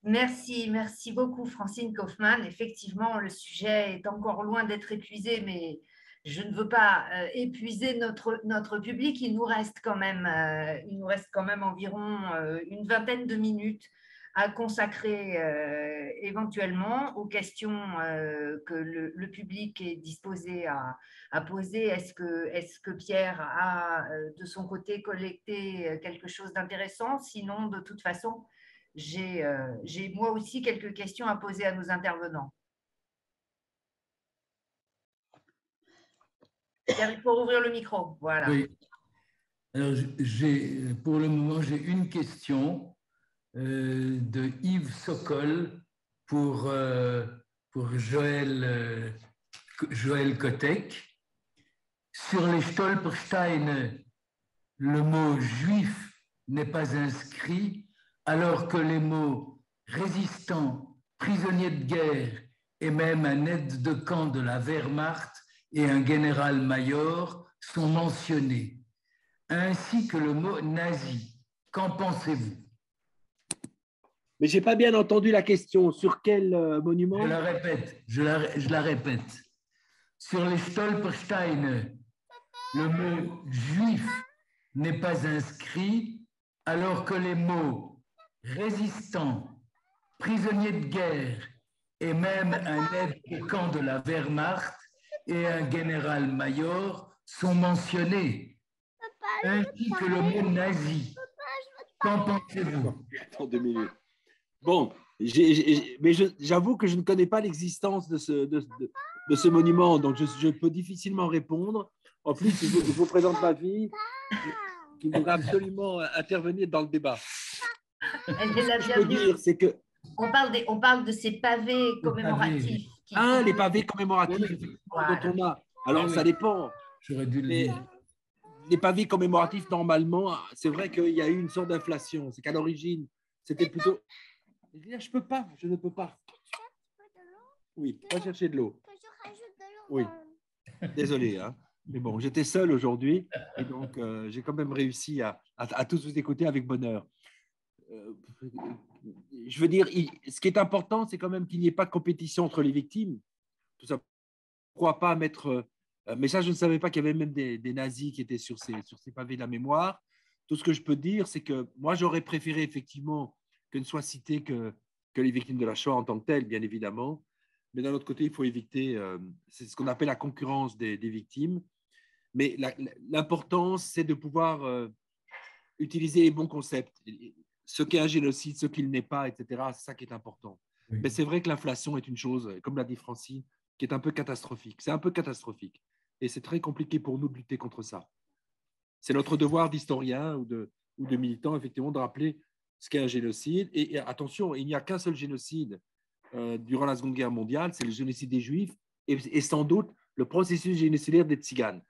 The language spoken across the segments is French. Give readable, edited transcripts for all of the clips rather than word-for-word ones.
Merci beaucoup Francine Kaufmann. Effectivement, le sujet est encore loin d'être épuisé, mais je ne veux pas épuiser notre public. Il nous reste quand même environ une vingtaine de minutes à consacrer éventuellement aux questions que le public est disposé à poser. Est-ce que Pierre a de son côté collecté quelque chose d'intéressant? Sinon, de toute façon, j'ai moi aussi quelques questions à poser à nos intervenants. Pierre, il faut ouvrir le micro. Voilà. Oui. Alors, pour le moment, j'ai une question de Yves Sokol pour Joël Kotek. Sur les Stolpersteine, le mot juif n'est pas inscrit, alors que les mots résistant, prisonnier de guerre et même un aide de camp de la Wehrmacht et un général-major sont mentionnés, ainsi que le mot nazi. Qu'en pensez-vous? Mais je n'ai pas bien entendu la question. Sur quel monument? Je la répète. Sur les Stolpersteine, le mot juif n'est pas inscrit, alors que les mots résistant, prisonnier de guerre et même un aide de camp de la Wehrmacht et un général-major sont mentionnés, ainsi que le mot nazi. Qu'en pensez-vous? Attends 2 minutes. Bon, mais j'avoue que je ne connais pas l'existence de ce monument, donc je peux difficilement répondre. En plus, je vous présente ma fille qui voudrait absolument intervenir dans le débat. Elle est la Ce que je peux dire, c'est que… On parle de ces pavés commémoratifs. Les pavés commémoratifs Voilà. dont on a. Alors, ça dépend. J'aurais dû le dire. Les pavés commémoratifs, normalement, c'est vrai qu'il y a eu une sorte d'inflation. C'est qu'à l'origine, c'était plutôt… Je ne peux pas. Oui, va chercher de l'eau. Oui, désolé, hein. Mais bon, j'étais seul aujourd'hui et donc j'ai quand même réussi à tous vous écouter avec bonheur. Je veux dire, ce qui est important, c'est quand même qu'il n'y ait pas de compétition entre les victimes. Tout ça, pourquoi pas mettre… mais ça, je ne savais pas qu'il y avait même des nazis qui étaient sur ces pavés de la mémoire. Tout ce que je peux dire, c'est que moi, j'aurais préféré effectivement que ne soient cités que les victimes de la Shoah en tant que telles, bien évidemment. Mais d'un autre côté, il faut éviter, c'est ce qu'on appelle la concurrence des victimes. Mais l'important, c'est de pouvoir utiliser les bons concepts. Ce qu'est un génocide, ce qu'il n'est pas, etc. C'est ça qui est important. Oui. Mais c'est vrai que l'inflation est une chose, comme l'a dit Francine, qui est un peu catastrophique. C'est un peu catastrophique. Et c'est très compliqué pour nous de lutter contre ça. C'est notre devoir d'historien ou de militant, effectivement, de rappeler ce qu'est un génocide. Et attention, il n'y a qu'un seul génocide durant la Seconde Guerre mondiale, c'est le génocide des Juifs et sans doute le processus génocidaire des Tziganes.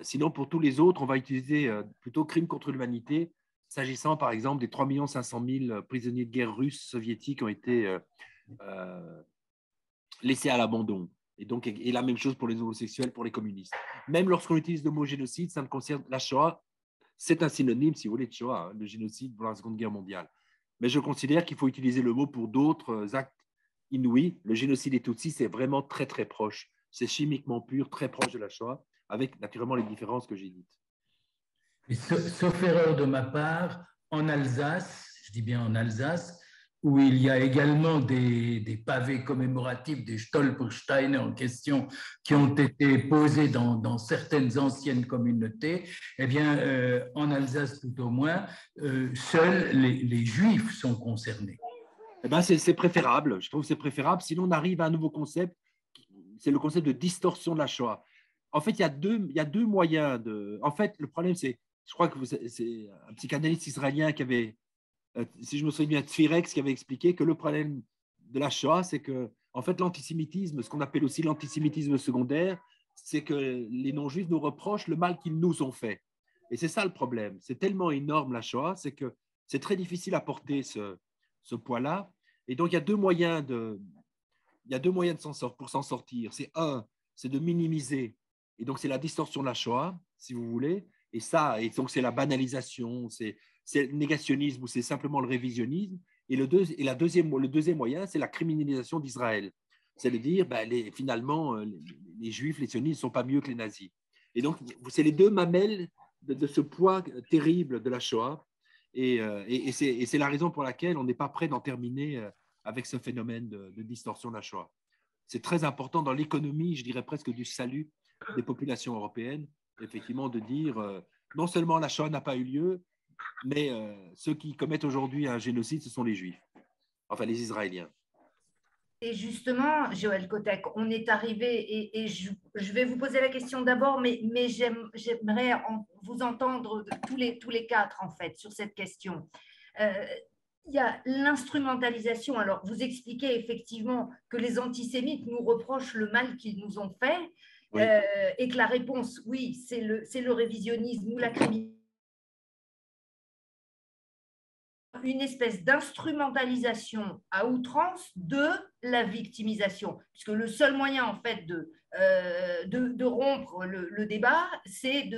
Sinon, pour tous les autres, on va utiliser plutôt crime contre l'humanité, s'agissant par exemple des 3 500 000 prisonniers de guerre russes soviétiques qui ont été laissés à l'abandon. Et donc, et la même chose pour les homosexuels, pour les communistes. Même lorsqu'on utilise le mot génocide, ça ne concerne la Shoah, c'est un synonyme, si vous voulez, de Shoah, le génocide pour la Seconde Guerre mondiale. Mais je considère qu'il faut utiliser le mot pour d'autres actes inouïs. Le génocide des Tutsis, c'est vraiment très, très proche. C'est chimiquement pur, très proche de la Shoah, avec naturellement les différences que j'ai dites. Et sauf erreur de ma part, en Alsace, je dis bien en Alsace, où il y a également des pavés commémoratifs, des Stolpersteine en question, qui ont été posés dans certaines anciennes communautés, eh bien, en Alsace tout au moins, seuls les Juifs sont concernés. Eh ben, c'est préférable, je trouve que c'est préférable. Sinon, on arrive à un nouveau concept, c'est le concept de distorsion de la Shoah. En fait, il y a deux moyens de… En fait, le problème, c'est, je crois que c'est un psychanalyste israélien qui avait… si je me souviens bien, Tfirex, qui avait expliqué que le problème de la Shoah, c'est que, en fait, l'antisémitisme, ce qu'on appelle aussi l'antisémitisme secondaire, c'est que les non-juifs nous reprochent le mal qu'ils nous ont fait. Et c'est ça le problème. C'est tellement énorme la Shoah, c'est que c'est très difficile à porter ce poids-là. Et donc, il y a deux moyens pour s'en sortir. C'est un, c'est de minimiser. Et donc, c'est la distorsion de la Shoah, si vous voulez. Et donc, c'est la banalisation, c'est le négationnisme ou c'est simplement le révisionnisme. Et le deuxième moyen, c'est la criminalisation d'Israël. C'est de dire, finalement, les Juifs, les sionistes ne sont pas mieux que les nazis. Et donc, c'est les deux mamelles de ce poids terrible de la Shoah. Et c'est la raison pour laquelle on n'est pas prêt d'en terminer avec ce phénomène de distorsion de la Shoah. C'est très important dans l'économie, je dirais presque du salut des populations européennes, effectivement, de dire non seulement la Shoah n'a pas eu lieu, mais ceux qui commettent aujourd'hui un génocide, ce sont les Juifs, enfin les Israéliens. Et justement, Joël Kotek, on est arrivé, et je vais vous poser la question d'abord, mais j'aimerais vous entendre tous les quatre, en fait, sur cette question. Il y a l'instrumentalisation. Alors, vous expliquez effectivement que les antisémites nous reprochent le mal qu'ils nous ont fait, oui. Et que la réponse, oui, c'est le révisionnisme ou la criminalité. Une espèce d'instrumentalisation à outrance de la victimisation, puisque le seul moyen en fait de rompre le débat, c'est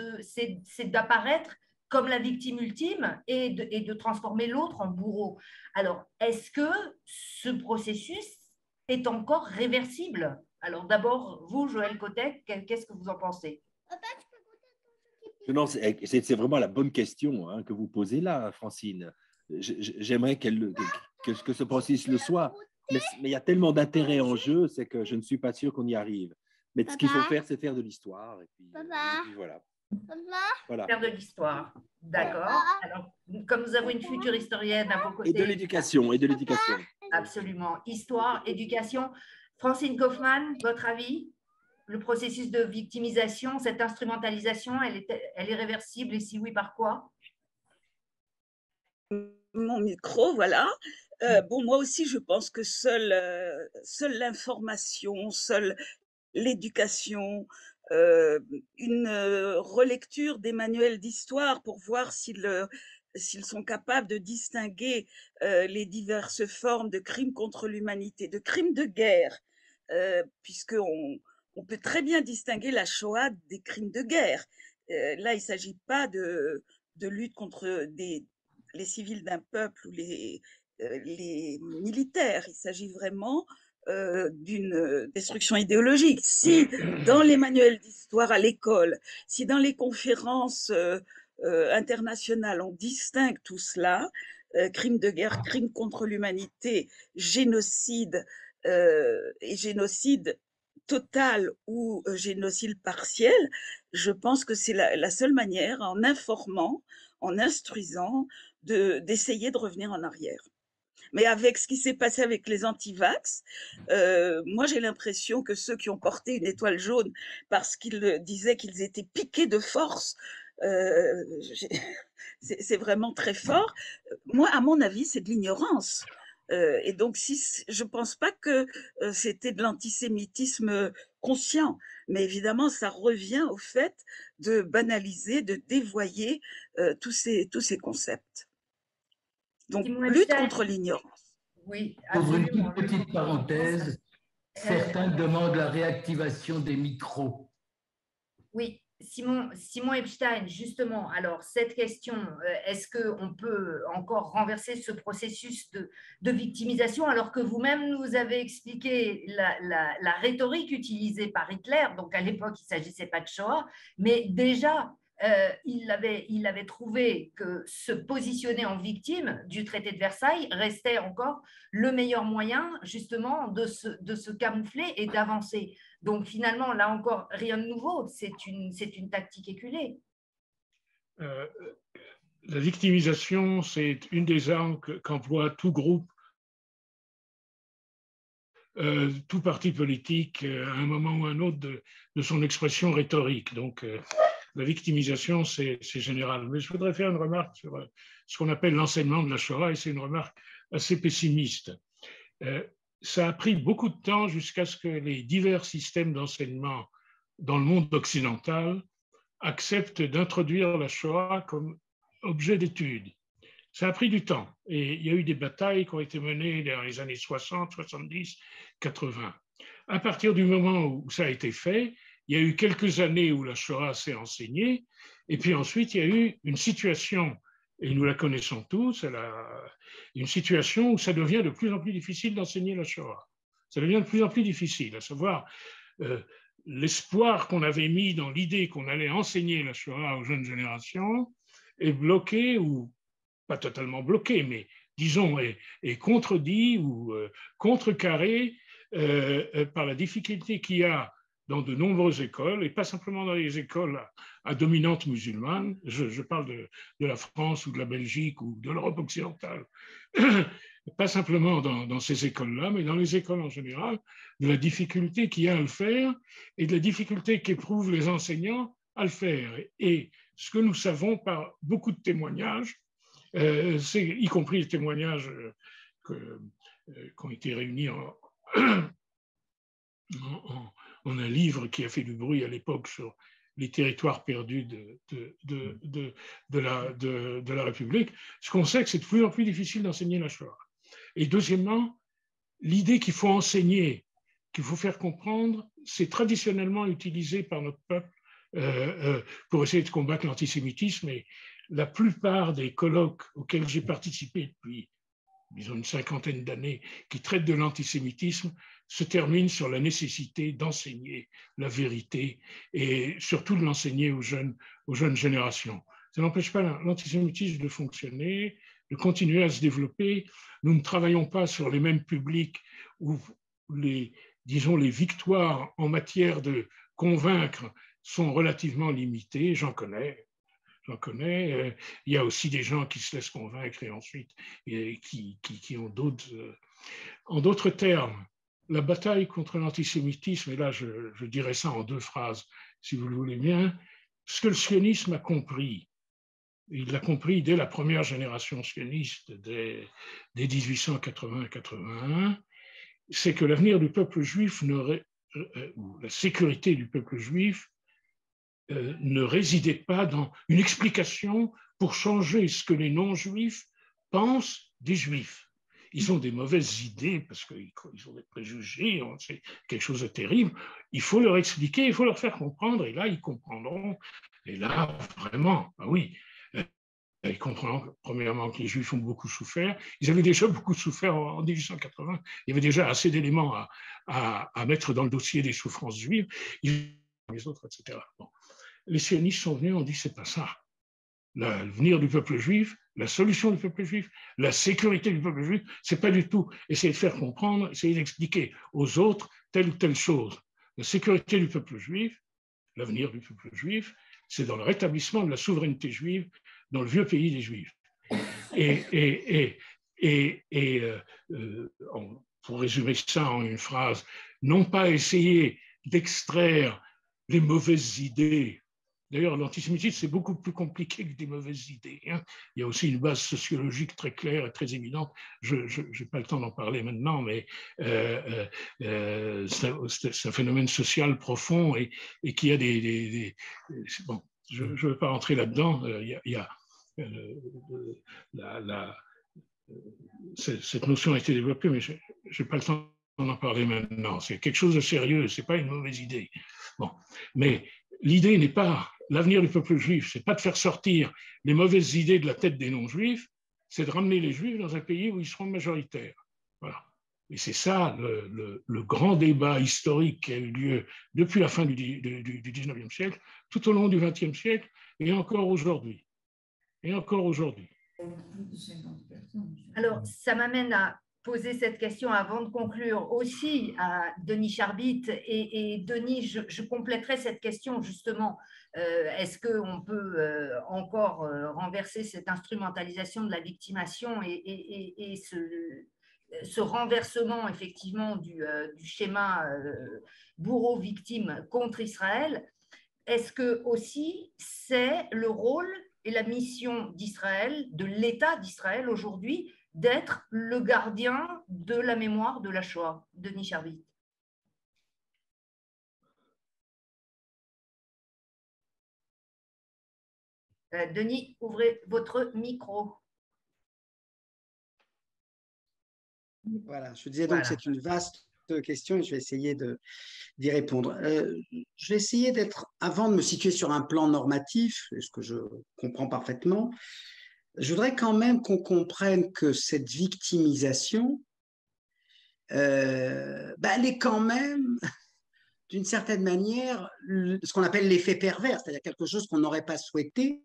d'apparaître comme la victime ultime et de transformer l'autre en bourreau. Alors, est-ce que ce processus est encore réversible? Alors d'abord, vous, Joël Kotek, qu'est-ce que vous en pensez? Non, c'est vraiment la bonne question que vous posez là, Francine. J'aimerais que ce processus le soit, mais il y a tellement d'intérêt en jeu, c'est que je ne suis pas sûr qu'on y arrive. Mais ce qu'il faut faire, c'est faire de l'histoire. Et puis voilà. Faire de l'histoire, d'accord. Alors, comme nous avons une future historienne à vos côtés. Et de l'éducation, Absolument. Histoire, éducation. Francine Kaufmann, votre avis? Le processus de victimisation, cette instrumentalisation, elle est réversible, et si oui, par quoi? Mon micro, voilà. Bon, moi aussi, je pense que seule l'information, seule l'éducation, une relecture des manuels d'histoire pour voir s'ils sont capables de distinguer les diverses formes de crimes contre l'humanité, de crimes de guerre, puisqu'on peut très bien distinguer la Shoah des crimes de guerre. Là, il ne s'agit pas de lutte contre les civils d'un peuple ou les militaires. Il s'agit vraiment d'une destruction idéologique. Si dans les manuels d'histoire à l'école, si dans les conférences internationales, on distingue tout cela, crimes de guerre, crimes contre l'humanité, génocide et génocide total ou génocide partiel, je pense que c'est la seule manière, en informant, en instruisant, d'essayer de revenir en arrière. Mais avec ce qui s'est passé avec les anti-vax, moi j'ai l'impression que ceux qui ont porté une étoile jaune parce qu'ils disaient qu'ils étaient piqués de force, c'est vraiment très fort. Moi, à mon avis, c'est de l'ignorance. Et donc, je ne pense pas que c'était de l'antisémitisme conscient, mais évidemment, ça revient au fait de banaliser, de dévoyer tous ces concepts. Donc, lutte contre l'ignorance. Oui, ouvre une toute petite parenthèse. Certains demandent la réactivation des micros. Oui, Simon Epstein, justement, alors cette question, est-ce qu'on peut encore renverser ce processus de victimisation alors que vous-même nous avez expliqué la rhétorique utilisée par Hitler, donc à l'époque il ne s'agissait pas de Shoah, mais déjà il avait trouvé que se positionner en victime du traité de Versailles restait encore le meilleur moyen justement de se camoufler et d'avancer. Donc finalement, là encore, rien de nouveau, c'est une tactique éculée. La victimisation, c'est une des armes qu'emploie tout groupe, tout parti politique, à un moment ou à un autre de son expression rhétorique. Donc la victimisation, c'est général. Mais je voudrais faire une remarque sur ce qu'on appelle l'enseignement de la Shoah, et c'est une remarque assez pessimiste. Ça a pris beaucoup de temps jusqu'à ce que les divers systèmes d'enseignement dans le monde occidental acceptent d'introduire la Shoah comme objet d'étude. Ça a pris du temps et il y a eu des batailles qui ont été menées dans les années 60, 70, 80. À partir du moment où ça a été fait, il y a eu quelques années où la Shoah s'est enseignée et puis ensuite il y a eu une situation et nous la connaissons tous, une situation où ça devient de plus en plus difficile d'enseigner la Shoah. Ça devient de plus en plus difficile, à savoir l'espoir qu'on avait mis dans l'idée qu'on allait enseigner la Shoah aux jeunes générations est bloqué, ou pas totalement bloqué, mais disons est contredit ou contrecarré par la difficulté qu'il y a dans de nombreuses écoles, et pas simplement dans les écoles à dominante musulmane, je parle de la France ou de la Belgique ou de l'Europe occidentale, pas simplement dans ces écoles-là, mais dans les écoles en général, de la difficulté qu'il y a à le faire et de la difficulté qu'éprouvent les enseignants à le faire. Et ce que nous savons par beaucoup de témoignages, y compris les témoignages qui ont été réunis en un livre qui a fait du bruit à l'époque sur les territoires perdus de la République, ce qu'on sait que c'est de plus en plus difficile d'enseigner la Shoah. Et deuxièmement, l'idée qu'il faut enseigner, qu'il faut faire comprendre, c'est traditionnellement utilisé par notre peuple pour essayer de combattre l'antisémitisme. Et la plupart des colloques auxquels j'ai participé depuis, disons, une cinquantaine d'années, qui traitent de l'antisémitisme, se terminent sur la nécessité d'enseigner la vérité et surtout de l'enseigner aux jeunes générations. Ça n'empêche pas l'antisémitisme de fonctionner, de continuer à se développer. Nous ne travaillons pas sur les mêmes publics où les victoires en matière de convaincre sont relativement limitées. J'en connais. Il y a aussi des gens qui se laissent convaincre et ensuite qui ont d'autres. En d'autres termes, la bataille contre l'antisémitisme, et là je dirais ça en deux phrases, si vous le voulez bien, ce que le sionisme a compris, il l'a compris dès la première génération sioniste, dès 1880-81, c'est que l'avenir du peuple juif, ou la sécurité du peuple juif, ne résidait pas dans une explication pour changer ce que les non-juifs pensent des juifs. Ils ont des mauvaises idées parce qu'ils ont des préjugés, c'est quelque chose de terrible. Il faut leur expliquer, il faut leur faire comprendre, et là, ils comprendront. Et là, vraiment, ah oui, ils comprendront premièrement que les Juifs ont beaucoup souffert. Ils avaient déjà beaucoup souffert en 1880. Il y avait déjà assez d'éléments à mettre dans le dossier des souffrances juives. Les autres, etc. Bon. Les sionistes sont venus, on dit c'est pas ça. L'avenir du peuple juif, la solution du peuple juif, la sécurité du peuple juif, c'est pas du tout essayer de faire comprendre, essayer d'expliquer aux autres telle ou telle chose. La sécurité du peuple juif, l'avenir du peuple juif, c'est dans le rétablissement de la souveraineté juive dans le vieux pays des Juifs. Pour résumer ça en une phrase, non pas essayer d'extraire les mauvaises idées. D'ailleurs, l'antisémitisme, c'est beaucoup plus compliqué que des mauvaises idées. Hein. Il y a aussi une base sociologique très claire et très évidente. Je n'ai pas le temps d'en parler maintenant, mais c'est un phénomène social profond et qui a bon, je ne veux pas rentrer là-dedans. Cette notion a été développée, mais je n'ai pas le temps d'en parler maintenant. C'est quelque chose de sérieux, ce n'est pas une mauvaise idée. Bon, mais l'idée n'est pas l'avenir du peuple juif, c'est pas de faire sortir les mauvaises idées de la tête des non-juifs, c'est de ramener les juifs dans un pays où ils seront majoritaires. Voilà. Et c'est ça le grand débat historique qui a eu lieu depuis la fin du 19e siècle, tout au long du 20e siècle, et encore aujourd'hui. Alors, ça m'amène à poser cette question avant de conclure aussi à Denis Charbit. Et Denis, je compléterai cette question justement. Est-ce qu'on peut encore renverser cette instrumentalisation de la victimation et ce renversement effectivement du schéma bourreau-victime contre Israël? Est-ce que aussi c'est le rôle et la mission d'Israël, de l'État d'Israël aujourd'hui, d'être le gardien de la mémoire de la Shoah? Denis Charbit. Denis, ouvrez votre micro. Voilà, je disais donc que c'est une vaste question et je vais essayer d'y répondre. Je vais essayer d'être, avant de me situer sur un plan normatif, ce que je comprends parfaitement, je voudrais quand même qu'on comprenne que cette victimisation, elle est quand même, d'une certaine manière, ce qu'on appelle l'effet pervers, c'est-à-dire quelque chose qu'on n'aurait pas souhaité,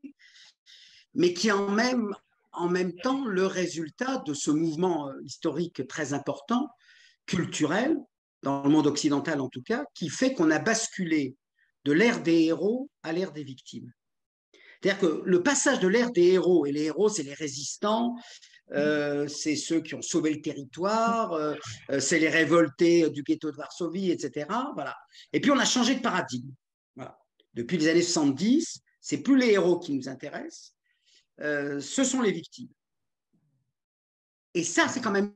mais qui est en même temps le résultat de ce mouvement historique très important, culturel, dans le monde occidental en tout cas, qui fait qu'on a basculé de l'ère des héros à l'ère des victimes. C'est-à-dire que le passage de l'ère des héros, et les héros, c'est les résistants, c'est ceux qui ont sauvé le territoire, c'est les révoltés du ghetto de Varsovie, etc. Voilà. Et puis on a changé de paradigme. Voilà. Depuis les années 70, c'est plus les héros qui nous intéressent, ce sont les victimes. Et ça, c'est quand même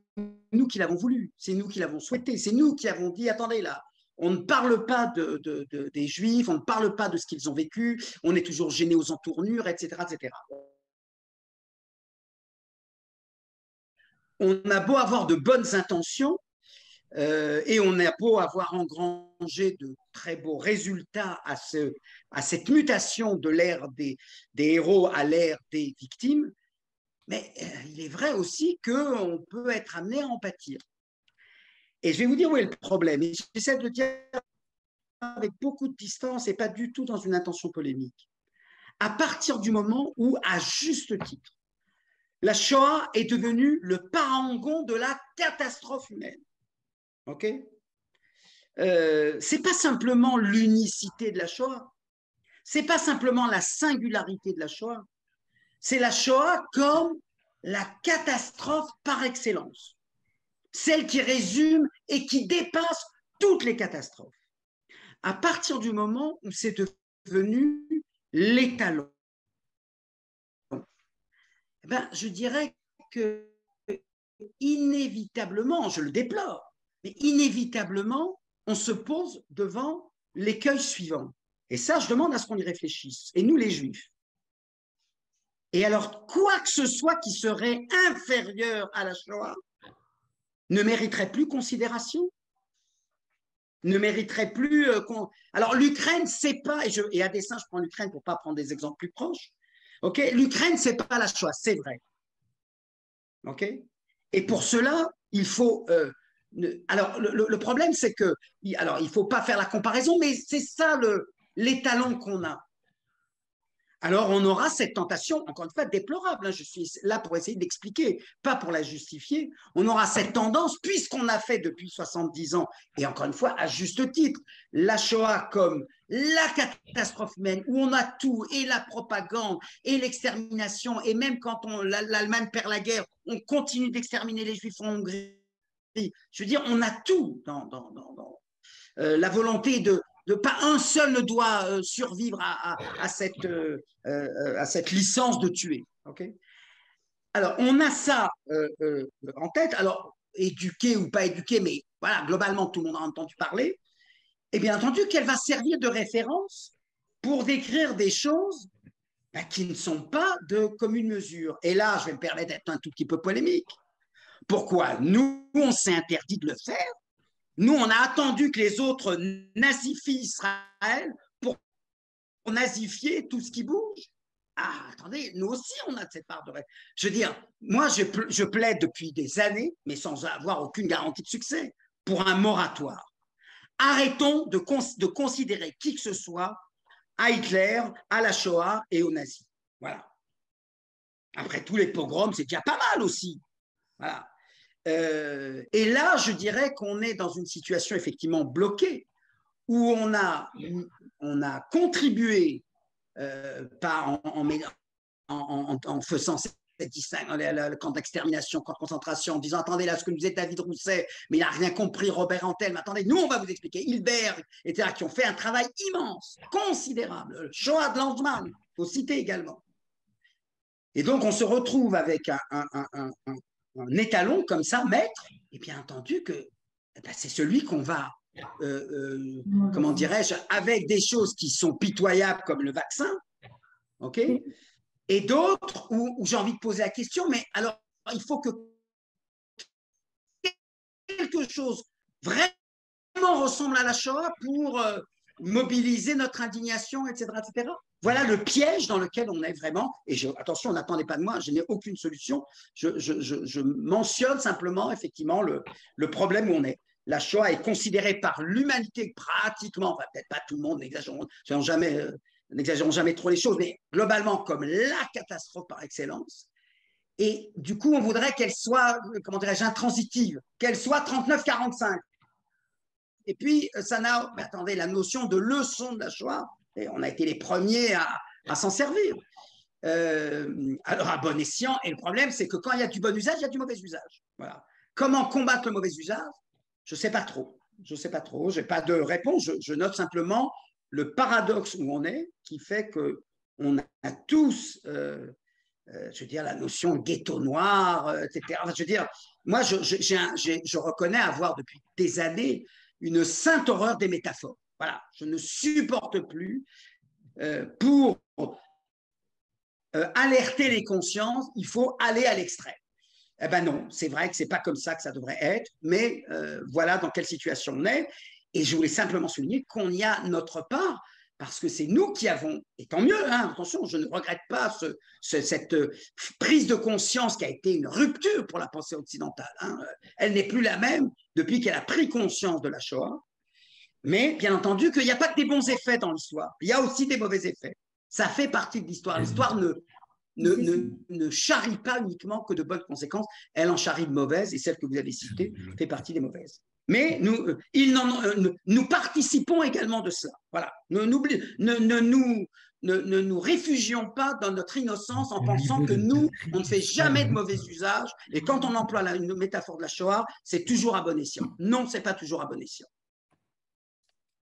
nous qui l'avons voulu, c'est nous qui l'avons souhaité, c'est nous qui avons dit, attendez là, on ne parle pas des Juifs, on ne parle pas de ce qu'ils ont vécu, on est toujours gêné aux entournures, etc., etc. On a beau avoir de bonnes intentions et on a beau avoir engrangé de très beaux résultats à cette mutation de l'ère des héros à l'ère des victimes, mais il est vrai aussi qu'on peut être amené à en pâtir. Et je vais vous dire où est le problème. Et j'essaie de le dire avec beaucoup de distance et pas du tout dans une intention polémique. À partir du moment où, à juste titre, la Shoah est devenue le parangon de la catastrophe humaine. Ok ? C'est pas simplement l'unicité de la Shoah, c'est pas simplement la singularité de la Shoah, c'est la Shoah comme la catastrophe par excellence, celle qui résume et qui dépasse toutes les catastrophes. À partir du moment où c'est devenu l'étalon, je dirais que inévitablement, je le déplore, mais inévitablement, on se pose devant l'écueil suivant. Et ça, je demande à ce qu'on y réfléchisse. Et nous, les Juifs. Et alors, quoi que ce soit qui serait inférieur à la Shoah ne mériterait plus considération, ne mériterait plus... Alors, l'Ukraine, c'est pas... Et à dessein, je prends l'Ukraine pour ne pas prendre des exemples plus proches. Okay, l'Ukraine, c'est pas la Shoah, c'est vrai. Okay, et pour cela, il faut... alors, le problème, c'est que... Alors, il ne faut pas faire la comparaison, mais c'est ça l'étalon qu'on a. Alors, on aura cette tentation, encore une fois, déplorable. Hein, je suis là pour essayer d'expliquer, pas pour la justifier. On aura cette tendance, puisqu'on a fait depuis 70 ans, et encore une fois, à juste titre, la Shoah comme la catastrophe humaine, où on a tout, et la propagande, et l'extermination, et même quand l'Allemagne perd la guerre, on continue d'exterminer les Juifs en Hongrie. Je veux dire, on a tout dans la volonté de pas un seul ne doit survivre à cette licence de tuer. Okay, alors, on a ça en tête. Alors, éduqué ou pas éduqué, mais voilà, globalement, tout le monde a entendu parler. Et bien entendu, qu'elle va servir de référence pour décrire des choses qui ne sont pas de commune mesure. Et là, je vais me permettre d'être un tout petit peu polémique. Pourquoi ? Nous, on s'est interdit de le faire. Nous, on a attendu que les autres nazifient Israël pour nazifier tout ce qui bouge. Ah, attendez, nous aussi, on a cette part de... Je veux dire, moi, je plaide depuis des années, mais sans avoir aucune garantie de succès, pour un moratoire. Arrêtons de considérer qui que ce soit à Hitler, à la Shoah et aux nazis. Voilà. Après tous les pogroms, c'est déjà pas mal aussi. Voilà. Et là, je dirais qu'on est dans une situation effectivement bloquée, où on a contribué en faisant cette distinction, le camp d'extermination, camp de concentration, en disant, attendez, là, ce que nous disait David Rousset, mais il n'a rien compris, Robert Antel, mais attendez, nous, on va vous expliquer, Hilbert, etc., qui ont fait un travail immense, considérable, Shoah de Lanzmann, il faut citer également. Et donc, on se retrouve avec un étalon comme ça, maître, et bien entendu que c'est celui qu'on va, comment dirais-je, avec des choses qui sont pitoyables comme le vaccin, ok, et d'autres où j'ai envie de poser la question, mais alors il faut que quelque chose vraiment ressemble à la Shoah pour mobiliser notre indignation, etc., etc. voilà le piège dans lequel on est vraiment. Et attention, n'attendez pas de moi, je n'ai aucune solution. Je mentionne simplement, effectivement, le problème où on est. La Shoah est considérée par l'humanité pratiquement, enfin, peut-être pas tout le monde, n'exagérons jamais trop les choses, mais globalement comme la catastrophe par excellence. Et du coup, on voudrait qu'elle soit, comment dirais-je, intransitive, qu'elle soit 39-45. Et puis, ça n'a, mais attendez, la notion de leçon de la Shoah, et on a été les premiers à s'en servir. Alors, à bon escient, et le problème, c'est que quand il y a du bon usage, il y a du mauvais usage. Voilà. Comment combattre le mauvais usage? Je ne sais pas trop. Je ne sais pas trop. Je n'ai pas de réponse. Je note simplement le paradoxe où on est, qui fait qu'on a tous, je veux dire, la notion de ghetto noir, etc. Enfin, je veux dire, moi, je reconnais avoir depuis des années une sainte horreur des métaphores. Voilà, je ne supporte plus pour alerter les consciences, il faut aller à l'extrême. Eh ben non, c'est vrai que ce n'est pas comme ça que ça devrait être, mais voilà dans quelle situation on est. Et je voulais simplement souligner qu'on y a notre part, parce que c'est nous qui avons, et tant mieux, hein, attention, je ne regrette pas cette prise de conscience qui a été une rupture pour la pensée occidentale. Hein. Elle n'est plus la même depuis qu'elle a pris conscience de la Shoah. Mais bien entendu qu'il n'y a pas que des bons effets dans l'histoire, il y a aussi des mauvais effets. Ça fait partie de l'histoire. L'histoire ne charrie pas uniquement que de bonnes conséquences, elle en charrie de mauvaises, et celle que vous avez citée fait partie des mauvaises. Mais nous participons également de cela. Voilà. Ne nous réfugions pas dans notre innocence en pensant que nous, on ne fait jamais de mauvais usage, et quand on emploie une métaphore de la Shoah, c'est toujours à bon escient. Non, ce n'est pas toujours à bon escient.